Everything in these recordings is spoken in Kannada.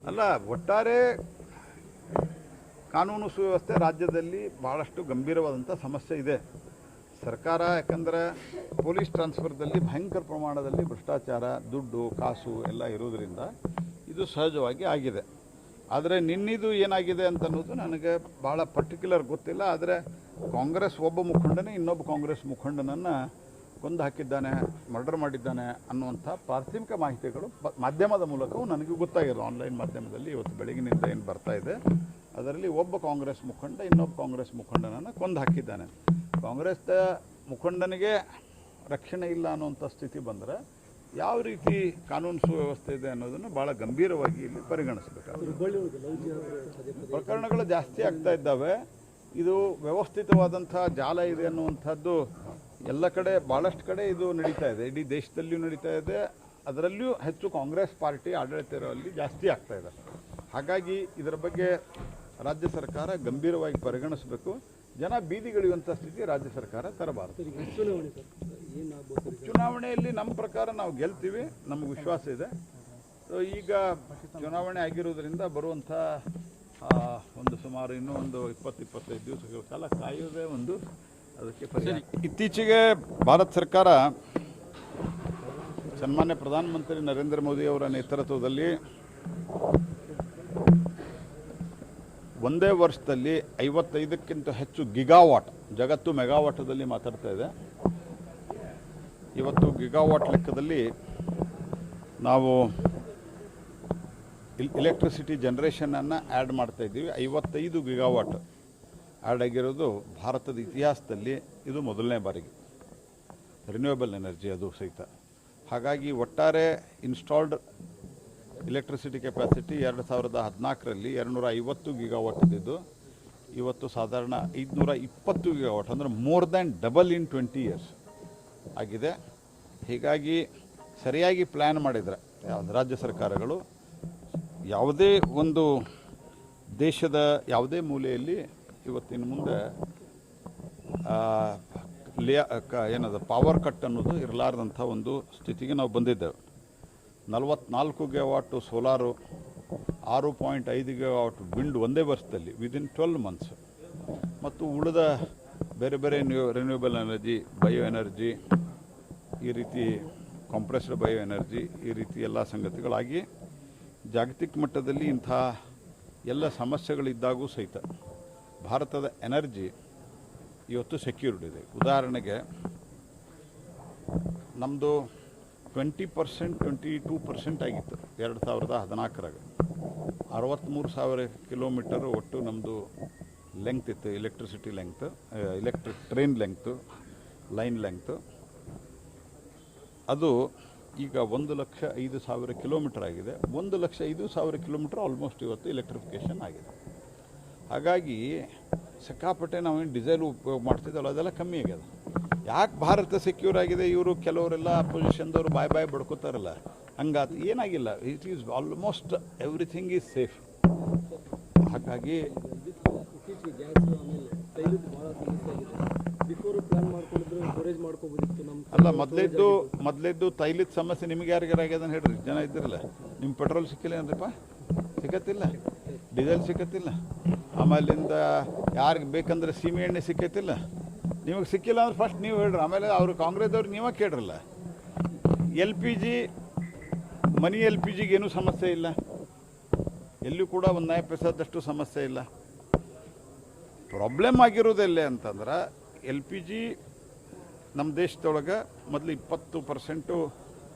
ಅಲ್ಲ, ಒಟ್ಟಾರೆ ಕಾನೂನು ಸುವ್ಯವಸ್ಥೆ ರಾಜ್ಯದಲ್ಲಿ ಭಾಳಷ್ಟು ಗಂಭೀರವಾದಂಥ ಸಮಸ್ಯೆ ಇದೆ. ಸರ್ಕಾರ ಯಾಕಂದರೆ ಪೊಲೀಸ್ ಟ್ರಾನ್ಸ್ಫರ್ದಲ್ಲಿ ಭಯಂಕರ ಪ್ರಮಾಣದಲ್ಲಿ ಭ್ರಷ್ಟಾಚಾರ, ದುಡ್ಡು, ಕಾಸು ಎಲ್ಲ ಇರೋದರಿಂದ ಇದು ಸಹಜವಾಗಿ ಆಗಿದೆ. ಆದರೆ ನಿನ್ನಿದು ಏನಾಗಿದೆ ಅಂತ ಅನ್ನೋದು ನನಗೆ ಭಾಳ ಪರ್ಟಿಕ್ಯುಲರ್ ಗೊತ್ತಿಲ್ಲ. ಆದರೆ ಕಾಂಗ್ರೆಸ್ ಒಬ್ಬ ಮುಖಂಡನೇ ಇನ್ನೊಬ್ಬ ಕಾಂಗ್ರೆಸ್ ಮುಖಂಡನನ್ನು ಕೊಂದು ಹಾಕಿದ್ದಾನೆ, ಮರ್ಡರ್ ಮಾಡಿದ್ದಾನೆ ಅನ್ನುವಂಥ ಪ್ರಾಥಮಿಕ ಮಾಹಿತಿಗಳು ಮಾಧ್ಯಮದ ಮೂಲಕವೂ ನನಗೆ ಗೊತ್ತಾಗಿರೋ ಆನ್ಲೈನ್ ಮಾಧ್ಯಮದಲ್ಲಿ ಇವತ್ತು ಬೆಳಗಿನಿಂದ ಏನು ಬರ್ತಾ ಇದೆ, ಅದರಲ್ಲಿ ಒಬ್ಬ ಕಾಂಗ್ರೆಸ್ ಮುಖಂಡ ಇನ್ನೊಬ್ಬ ಕಾಂಗ್ರೆಸ್ ಮುಖಂಡನನ್ನು ಕೊಂದು ಹಾಕಿದ್ದಾನೆ. ಕಾಂಗ್ರೆಸ್ನ ಮುಖಂಡನಿಗೆ ರಕ್ಷಣೆ ಇಲ್ಲ ಅನ್ನುವಂಥ ಸ್ಥಿತಿ ಬಂದರೆ ಯಾವ ರೀತಿ ಕಾನೂನು ಸುವ್ಯವಸ್ಥೆ ಇದೆ ಅನ್ನೋದನ್ನು ಭಾಳ ಗಂಭೀರವಾಗಿ ಇಲ್ಲಿ ಪರಿಗಣಿಸಬೇಕಾಗುತ್ತೆ. ಪ್ರಕರಣಗಳು ಜಾಸ್ತಿ ಆಗ್ತಾ ಇದ್ದಾವೆ. ಇದು ವ್ಯವಸ್ಥಿತವಾದಂಥ ಜಾಲ ಇದೆ ಅನ್ನುವಂಥದ್ದು ಎಲ್ಲ ಕಡೆ, ಭಾಳಷ್ಟು ಕಡೆ ಇದು ನಡೀತಾ ಇದೆ. ಇಡೀ ದೇಶದಲ್ಲಿಯೂ ನಡೀತಾ ಇದೆ. ಅದರಲ್ಲಿಯೂ ಹೆಚ್ಚು ಕಾಂಗ್ರೆಸ್ ಪಾರ್ಟಿ ಆಡಳಿತ ಇರೋಲ್ಲಿ ಜಾಸ್ತಿ ಆಗ್ತಾ ಇದೆ. ಹಾಗಾಗಿ ಇದರ ಬಗ್ಗೆ ರಾಜ್ಯ ಸರ್ಕಾರ ಗಂಭೀರವಾಗಿ ಪರಿಗಣಿಸಬೇಕು. ಜನ ಬೀದಿಗಿಳಿಯುವಂಥ ಸ್ಥಿತಿ ರಾಜ್ಯ ಸರ್ಕಾರ ತರಬಾರದು. ಚುನಾವಣೆಯಲ್ಲಿ ನಮ್ಮ ಪ್ರಕಾರ ನಾವು ಗೆಲ್ತೀವಿ, ನಮಗೆ ವಿಶ್ವಾಸ ಇದೆ. ಈಗ ಚುನಾವಣೆ ಆಗಿರೋದ್ರಿಂದ ಬರುವಂಥ ಒಂದು ಸುಮಾರು ಇನ್ನೂ ಒಂದು 20-25 ದಿವಸಗಳ ಕಾಲ ಕಾಯೋದೇ ಒಂದು ಅದಕ್ಕೆ ಪರಿಹಾರ. ಇತ್ತೀಚೆಗೆ ಭಾರತ ಸರ್ಕಾರ ಸನ್ಮಾನ್ಯ ಪ್ರಧಾನಮಂತ್ರಿ ನರೇಂದ್ರ ಮೋದಿ ಅವರ ನೇತೃತ್ವದಲ್ಲಿ ಒಂದೇ ವರ್ಷದಲ್ಲಿ 55ಕ್ಕಿಂತ ಹೆಚ್ಚು ಗಿಗಾವಾಟ್, ಜಗತ್ತು ಮೆಗಾವಾಟದಲ್ಲಿ ಮಾತಾಡ್ತಾ ಇದೆ. ಇವತ್ತು ಗಿಗಾವಾಟ್ ಲೆಕ್ಕದಲ್ಲಿ ನಾವು ಎಲೆಕ್ಟ್ರಿಸಿಟಿ ಜನ್ರೇಷನನ್ನು ಆ್ಯಡ್ ಮಾಡ್ತಾಯಿದ್ದೀವಿ. 55 ಗಿಗಾವಾಟ್ ಆ್ಯಡ್ ಆಗಿರೋದು ಭಾರತದ ಇತಿಹಾಸದಲ್ಲಿ ಇದು ಮೊದಲನೇ ಬಾರಿಗೆ. ರಿನ್ಯೂಯಬಲ್ ಎನರ್ಜಿ ಅದು ಸಹಿತ. ಹಾಗಾಗಿ ಒಟ್ಟಾರೆ ಇನ್ಸ್ಟಾಲ್ಡ್ ಎಲೆಕ್ಟ್ರಿಸಿಟಿ ಕೆಪಾಸಿಟಿ 2014ರಲ್ಲಿ 250 ಗಿಗಾವಾಟ್ ಇದ್ದಿದ್ದು ಇವತ್ತು ಸಾಧಾರಣ 520 ಗಿಗಾವಾಟ್, ಅಂದರೆ ಮೋರ್ ದ್ಯಾನ್ ಡಬಲ್ ಇನ್ 20 ಇಯರ್ಸ್ ಆಗಿದೆ. ಹೀಗಾಗಿ ಸರಿಯಾಗಿ ಪ್ಲ್ಯಾನ್ ಮಾಡಿದರೆ ರಾಜ್ಯ ಸರ್ಕಾರಗಳು ಯಾವುದೇ ಒಂದು ದೇಶದ ಯಾವುದೇ ಮೂಲೆಯಲ್ಲಿ ಇವತ್ತಿನ ಮುಂದೆ ಏನದು ಪವರ್ ಕಟ್ ಅನ್ನೋದು ಇರಲಾರ್ದಂಥ ಒಂದು ಸ್ಥಿತಿಗೆ ನಾವು ಬಂದಿದ್ದೇವೆ. 44 ಗಿಗಾವಾಟು ಸೋಲಾರು, 6.5 ಗಿಗಾವಾಟ್ ವಿಂಡ್ ಒಂದೇ ವರ್ಷದಲ್ಲಿ ವಿದಿನ್ 12 ಮಂತ್ಸ್, ಮತ್ತು ಉಳಿದ ಬೇರೆ ಬೇರೆ ರಿನ್ಯೂಯಬಲ್ ಎನರ್ಜಿ, ಬಯೋ ಎನರ್ಜಿ, ಈ ರೀತಿ ಕಾಂಪ್ರೆಸ್ಡ್ ಬಯೋ ಎನರ್ಜಿ, ಈ ರೀತಿ ಎಲ್ಲ ಸಂಗತಿಗಳಾಗಿ ಜಾಗತಿಕ ಮಟ್ಟದಲ್ಲಿ ಇಂಥ ಎಲ್ಲ ಸಮಸ್ಯೆಗಳಿದ್ದಾಗೂ ಸಹಿತ ಭಾರತದ ಎನರ್ಜಿ ಇವತ್ತು ಸೆಕ್ಯೂರ್ಡ್ ಇದೆ. ಉದಾಹರಣೆಗೆ ನಮ್ಮದು 20%, 22% ಆಗಿತ್ತು 2014ರಾಗ. 63,000 ಕಿಲೋಮೀಟರು ಒಟ್ಟು ನಮ್ಮದು ಲೆಂಗ್ತ್ ಇತ್ತು, electricity length, electric train length, line length. ಅದು ಈಗ 1,05,000 ಕಿಲೋಮೀಟರ್ ಆಗಿದೆ. 1,05,000 ಕಿಲೋಮೀಟರ್ ಆಲ್ಮೋಸ್ಟ್ ಇವತ್ತು ಎಲೆಕ್ಟ್ರಿಫಿಕೇಷನ್ ಆಗಿದೆ. ಹಾಗಾಗಿ ಸಿಕ್ಕಾಪಟ್ಟೆ ನಾವೇನು ಡೀಸೆಲ್ ಉಪಯೋಗ ಮಾಡ್ತಿದ್ದಲ್ಲ ಅದೆಲ್ಲ ಕಮ್ಮಿ ಆಗ್ಯದ. ಯಾಕೆ ಭಾರತ ಸೆಕ್ಯೂರ್ ಆಗಿದೆ? ಇವರು ಕೆಲವರೆಲ್ಲ ಅಪೋಸಿಷನ್ದವರು ಬಾಯ್ ಬಡ್ಕೋತಾರಲ್ಲ, ಹಂಗಾತು ಏನಾಗಿಲ್ಲ. It is almost everything is safe. ಹಾಗಾಗಿ ಅಲ್ಲ, ಮೊದಲೇದ್ದು ತೈಲದ ಸಮಸ್ಯೆ ನಿಮ್ಗೆ ಯಾರಿಗಾರಾಗ್ಯದನ್ನು ಹೇಳ್ರಿ, ಜನ ಇದ್ದಿರಲ್ಲ. ನಿಮ್ಮ ಪೆಟ್ರೋಲ್ ಸಿಕ್ಕಿಲ್ಲ ಏನ್ರಿಪ್ಪ? ಸಿಕ್ಕತ್ತಿಲ್ಲ, ಡೀಸೆಲ್ ಸಿಕ್ಕತ್ತಿಲ್ಲ, ಆಮೇಲಿಂದ ಯಾರಿಗೆ ಬೇಕಂದ್ರೆ ಸೀಮೆ ಎಣ್ಣೆ ಸಿಕ್ಕತ್ತಿಲ್ಲ. ನಿಮಗೆ ಸಿಕ್ಕಿಲ್ಲ ಅಂದ್ರೆ ಫಸ್ಟ್ ನೀವು ಹೇಳ್ರಿ, ಆಮೇಲೆ ಅವರು ಕಾಂಗ್ರೆಸ್ದವ್ರು ನೀವೇ ಕೇಳ್ರಲ್ಲ. LPG, ಮನಿ LPGಗೆ ಏನೂ ಸಮಸ್ಯೆ ಇಲ್ಲ, ಎಲ್ಲೂ ಕೂಡ 1% ಸಮಸ್ಯೆ ಇಲ್ಲ. ಪ್ರಾಬ್ಲಮ್ ಆಗಿರೋದೆಲ್ಲೇ ಅಂತಂದ್ರೆ LPG ನಮ್ಮ ದೇಶದೊಳಗೆ ಮೊದಲು 20%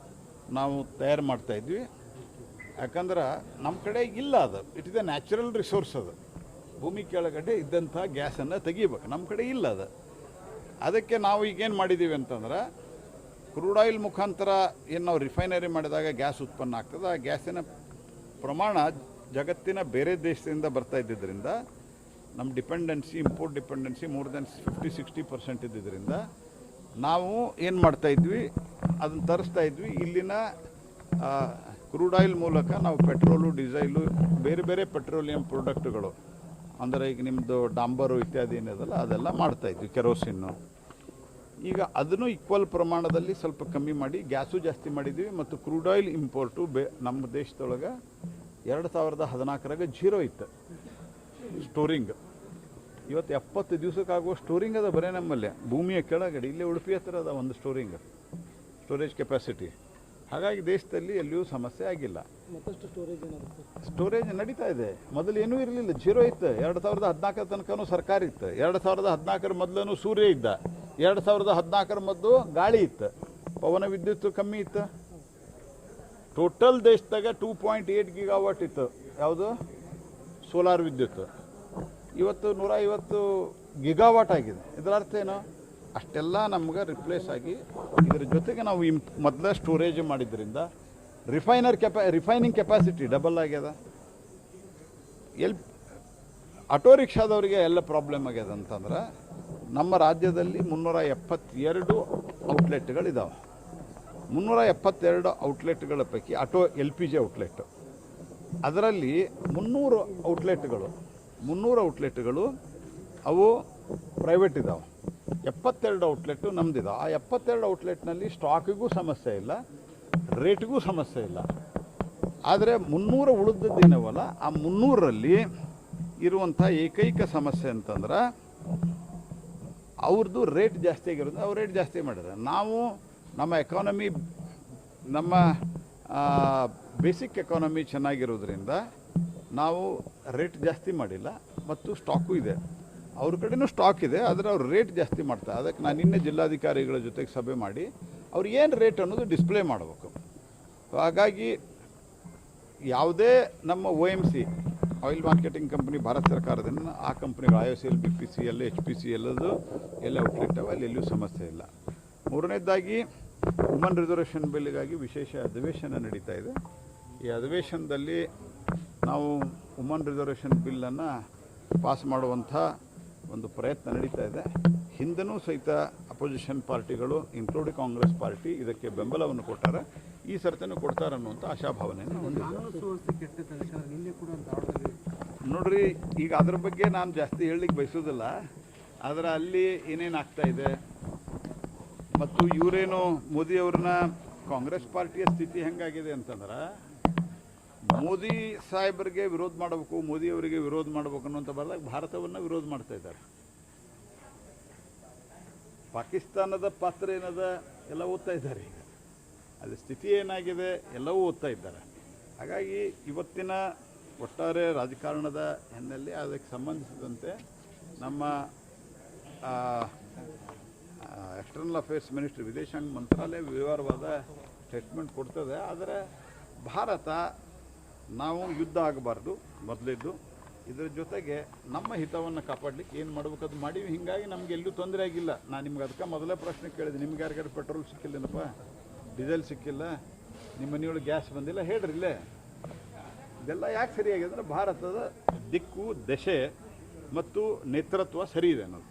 ನಾವು ತಯಾರು ಮಾಡ್ತಾಯಿದ್ವಿ. ಯಾಕಂದ್ರೆ ನಮ್ಮ ಕಡೆ ಇಲ್ಲ, ಅದು it is A natural resource. ಅದು ಭೂಮಿ ಕೆಳಗಡೆ ಇದ್ದಂಥ ಗ್ಯಾಸನ್ನು ತೆಗಿಬೇಕು, ನಮ್ಮ ಕಡೆ ಇಲ್ಲ ಅದು. ಅದಕ್ಕೆ ನಾವು ಈಗೇನು ಮಾಡಿದ್ದೀವಿ ಅಂತಂದ್ರೆ ಕ್ರೂಡ್ ಆಯಿಲ್ ಮುಖಾಂತರ ಏನು ನಾವು ರಿಫೈನರಿ ಮಾಡಿದಾಗ ಗ್ಯಾಸ್ ಉತ್ಪನ್ನ ಆಗ್ತದೆ. ಆ ಗ್ಯಾಸಿನ ಪ್ರಮಾಣ ಜಗತ್ತಿನ ಬೇರೆ ದೇಶದಿಂದ ಬರ್ತಾ ಇದ್ದಿದ್ದರಿಂದ ನಮ್ಮ dependency, import dependency more than 50-60% ಇದ್ದಿದ್ದರಿಂದ ನಾವು ಏನು ಮಾಡ್ತಾಯಿದ್ವಿ, ಅದನ್ನು ತರಿಸ್ತಾ ಇದ್ವಿ. ಇಲ್ಲಿನ ಕ್ರೂಡ್ ಆಯಿಲ್ ಮೂಲಕ ನಾವು ಪೆಟ್ರೋಲು, ಡೀಸೆಲು, ಬೇರೆ ಬೇರೆ ಪೆಟ್ರೋಲಿಯಂ ಪ್ರಾಡಕ್ಟ್ಗಳು, ಅಂದರೆ ಈಗ ನಿಮ್ಮದು ಡಾಂಬರು ಇತ್ಯಾದಿ ಏನಿದೆಲ್ಲ ಅದೆಲ್ಲ ಮಾಡ್ತಾಯಿದ್ವಿ, ಕೆರೋಸಿನ್ನು. ಈಗ ಅದನ್ನು ಈಕ್ವಲ್ ಪ್ರಮಾಣದಲ್ಲಿ ಸ್ವಲ್ಪ ಕಮ್ಮಿ ಮಾಡಿ ಗ್ಯಾಸು ಜಾಸ್ತಿ ಮಾಡಿದ್ವಿ, ಮತ್ತು ಕ್ರೂಡ್ ಆಯಿಲ್ ಇಂಪೋರ್ಟು ನಮ್ಮ ದೇಶದೊಳಗೆ 2014 ಜೀರೋ ಇತ್ತು ಸ್ಟೋರಿಂಗ್. ಇವತ್ತು 70 ದಿವಸಕ್ಕಾಗುವ ಸ್ಟೋರಿಂಗ್ ಅದ ಬರೀ ನಮ್ಮಲ್ಲಿ ಭೂಮಿಯ ಕೆಳಗಡೆ. ಇಲ್ಲೇ ಉಡುಪಿ ಹತ್ರ ಅದ ಒಂದು ಸ್ಟೋರೇಜ್ ಕೆಪಾಸಿಟಿ. ಹಾಗಾಗಿ ದೇಶದಲ್ಲಿ ಎಲ್ಲಿಯೂ ಸಮಸ್ಯೆ ಆಗಿಲ್ಲ. ಮತ್ತಷ್ಟು ಸ್ಟೋರೇಜ್ ನಡೀತಾ ಇದೆ. ಮೊದಲು ಏನೂ ಇರಲಿಲ್ಲ, ಜೀರೋ ಇತ್ತು. 2014 ತನಕನೂ ಸರ್ಕಾರ ಇತ್ತು. 2014 ಮೊದಲೂ ಸೂರ್ಯ ಇದ್ದ. 2014 ಮೊದಲು ಗಾಳಿ ಇತ್ತು, ಪವನ ವಿದ್ಯುತ್ ಕಮ್ಮಿ ಇತ್ತು. ಟೋಟಲ್ ದೇಶದಾಗ 2.8 ಗಿಗಾವಾಟ್ ಇತ್ತು ಯಾವುದು ಸೋಲಾರ್ ವಿದ್ಯುತ್. ಇವತ್ತು 150 ಗಿಗಾವಾಟ್ ಆಗಿದೆ. ಇದರ ಅರ್ಥ ಏನು? ಅಷ್ಟೆಲ್ಲ ನಮ್ಗೆ ರಿಪ್ಲೇಸ್ ಆಗಿ, ಇದರ ಜೊತೆಗೆ ನಾವು ಮೊದಲೇ ಸ್ಟೋರೇಜ್ ಮಾಡಿದ್ರಿಂದ ರಿಫೈನಿಂಗ್ ಕೆಪಾಸಿಟಿ ಡಬಲ್ ಆಗ್ಯದ. ಆಟೋ ರಿಕ್ಷಾದವರಿಗೆ ಎಲ್ಲ ಪ್ರಾಬ್ಲಮ್ ಆಗ್ಯದ ಅಂತಂದ್ರೆ, ನಮ್ಮ ರಾಜ್ಯದಲ್ಲಿ 372 ಔಟ್ಲೆಟ್ಗಳಿದ್ದಾವೆ. 372 ಔಟ್ಲೆಟ್ಗಳ ಪೈಕಿ ಆಟೋ LPG ಔಟ್ಲೆಟ್, ಅದರಲ್ಲಿ 300 ಔಟ್ಲೆಟ್ಗಳು ಅವು ಪ್ರೈವೇಟ್ ಇದ್ದಾವೆ. 72 ಔಟ್ಲೆಟ್ಟು ನಮ್ದಿದ್ದಾವೆ. ಆ 72 ಔಟ್ಲೆಟ್ನಲ್ಲಿ ಸ್ಟಾಕಿಗೂ ಸಮಸ್ಯೆ ಇಲ್ಲ, ರೇಟ್ಗೂ ಸಮಸ್ಯೆ ಇಲ್ಲ. ಆದರೆ 300 ಉಳಿದದ್ದೇನವಲ್ಲ, ಆ 300ರಲ್ಲಿ ಇರುವಂಥ ಏಕೈಕ ಸಮಸ್ಯೆ ಅಂತಂದ್ರೆ ಅವ್ರದ್ದು ರೇಟ್ ಜಾಸ್ತಿ ಆಗಿರೋದು. ಅವ್ರು ರೇಟ್ ಜಾಸ್ತಿ ಮಾಡಿದ್ದಾರೆ. ನಾವು ನಮ್ಮ ಎಕಾನಮಿ, ನಮ್ಮ ಬೇಸಿಕ್ ಎಕಾನಮಿ ಚೆನ್ನಾಗಿರೋದ್ರಿಂದ ನಾವು ರೇಟ್ ಜಾಸ್ತಿ ಮಾಡಿಲ್ಲ, ಮತ್ತು ಸ್ಟಾಕು ಇದೆ. ಅವ್ರ ಕಡೆನೂ ಸ್ಟಾಕ್ ಇದೆ, ಆದರೆ ಅವ್ರು ರೇಟ್ ಜಾಸ್ತಿ ಮಾಡ್ತಾರೆ. ಅದಕ್ಕೆ ನಾನು ನಿನ್ನೆ ಜಿಲ್ಲಾಧಿಕಾರಿಗಳ ಜೊತೆಗೆ ಸಭೆ ಮಾಡಿ ಅವ್ರು ಏನು ರೇಟ್ ಅನ್ನೋದು ಡಿಸ್ಪ್ಲೇ ಮಾಡಬೇಕು. ಹಾಗಾಗಿ ಯಾವುದೇ ನಮ್ಮ OMC oil marketing company Bharat ಸರ್ಕಾರದಿಂದ, ಆ ಕಂಪ್ನಿಗಳು IOCL, BPCL, HPC ಎಲ್ಲ ಔಟ್ಲೆಟ್ ಅವ, ಅಲ್ಲಿ ಎಲ್ಲಿಯೂ ಸಮಸ್ಯೆ ಇಲ್ಲ. ಮೂರನೇದಾಗಿ ವುಮನ್ ರಿಸರ್ವೇಷನ್ ಬಿಲ್ಗಾಗಿ ವಿಶೇಷ ಅಧಿವೇಶನ ನಡೀತಾ ಇದೆ. ಈ ಅಧಿವೇಶನದಲ್ಲಿ ನಾವು ವುಮನ್ ರಿಸರ್ವೇಷನ್ ಬಿಲ್ಲನ್ನು ಪಾಸ್ ಮಾಡುವಂಥ ಒಂದು ಪ್ರಯತ್ನ ನಡೀತಾ ಇದೆ. ಹಿಂದನೂ ಸಹಿತ ಅಪೋಸಿಷನ್ ಪಾರ್ಟಿಗಳು ಇನ್ಕ್ಲೂಡಿಂಗ್ ಕಾಂಗ್ರೆಸ್ ಪಾರ್ಟಿ ಇದಕ್ಕೆ ಬೆಂಬಲವನ್ನು ಕೊಟ್ಟಾರೆ. ಈ ಸರ್ತಿನೂ ಕೊಡ್ತಾರೆ ಅನ್ನುವಂಥ ಆಶಾಭಾವನೆಯನ್ನು ಹೊಂದಿದೆ. ನೋಡ್ರಿ, ಈಗ ಅದ್ರ ಬಗ್ಗೆ ನಾನು ಜಾಸ್ತಿ ಹೇಳಲಿಕ್ಕೆ ಬಯಸೋದಿಲ್ಲ. ಆದರೆ ಅಲ್ಲಿ ಏನೇನು ಆಗ್ತಾ ಇದೆ, ಮತ್ತು ಇವರೇನು ಮೋದಿಯವ್ರನ್ನ, ಕಾಂಗ್ರೆಸ್ ಪಾರ್ಟಿಯ ಸ್ಥಿತಿ ಹೆಂಗಾಗಿದೆ ಅಂತಂದ್ರೆ, ಮೋದಿ ಸಾಹೇಬರಿಗೆ ವಿರೋಧ ಮಾಡಬೇಕು, ಮೋದಿಯವರಿಗೆ ವಿರೋಧ ಮಾಡಬೇಕು ಅನ್ನುವಂಥ ಬರದಾಗ ಭಾರತವನ್ನು ವಿರೋಧ ಮಾಡ್ತಾ ಇದ್ದಾರೆ. ಪಾಕಿಸ್ತಾನದ ಪಾತ್ರ ಏನದ ಎಲ್ಲ ಓದ್ತಾ ಇದ್ದಾರೆ. ಈಗ ಅಲ್ಲಿ ಸ್ಥಿತಿ ಏನಾಗಿದೆ ಎಲ್ಲವೂ ಓದ್ತಾ ಇದ್ದಾರೆ. ಹಾಗಾಗಿ ಇವತ್ತಿನ ಒಟ್ಟಾರೆ ರಾಜಕಾರಣದ ಹಿನ್ನೆಲೆ ಅದಕ್ಕೆ ಸಂಬಂಧಿಸಿದಂತೆ ನಮ್ಮ ಎಕ್ಸ್ಟರ್ನಲ್ ಅಫೇರ್ಸ್ ಮಿನಿಸ್ಟ್ರಿ, ವಿದೇಶಾಂಗ ಮಂತ್ರಾಲಯ ವಿವರವಾದ ಸ್ಟೇಟ್ಮೆಂಟ್ ಕೊಡ್ತದೆ. ಆದರೆ ಭಾರತ, ನಾವು ಯುದ್ಧ ಆಗಬಾರ್ದು ಮೊದಲಿದ್ದು, ಇದರ ಜೊತೆಗೆ ನಮ್ಮ ಹಿತವನ್ನು ಕಾಪಾಡಲಿಕ್ಕೆ ಏನು ಮಾಡಬೇಕು ಅದು ಮಾಡೀವಿ. ಹೀಗಾಗಿ ನಮ್ಗೆ ಎಲ್ಲೂ ತೊಂದರೆ ಆಗಿಲ್ಲ. ನಾನು ನಿಮ್ಗೆ ಅದಕ್ಕೆ ಮೊದಲೇ ಪ್ರಶ್ನೆ ಕೇಳಿದೆ, ನಿಮ್ಗೆ ಯಾರಿಗಾರು ಪೆಟ್ರೋಲ್ ಸಿಕ್ಕಿಲ್ಲನಪ್ಪ, ಡೀಸೆಲ್ ಸಿಕ್ಕಿಲ್ಲ, ನಿಮ್ಮ ಮನೆಯೊಳಗೆ ಗ್ಯಾಸ್ ಬಂದಿಲ್ಲ, ಹೇಳ್ರಿ ಇಲ್ಲೇ. ಇದೆಲ್ಲ ಯಾಕೆ ಸರಿಯಾಗಿದೆ ಅಂದರೆ ಭಾರತದ ದಿಕ್ಕು, ದಶೆ ಮತ್ತು ನೇತೃತ್ವ ಸರಿ ಇದೆ ಅನ್ನೋದು.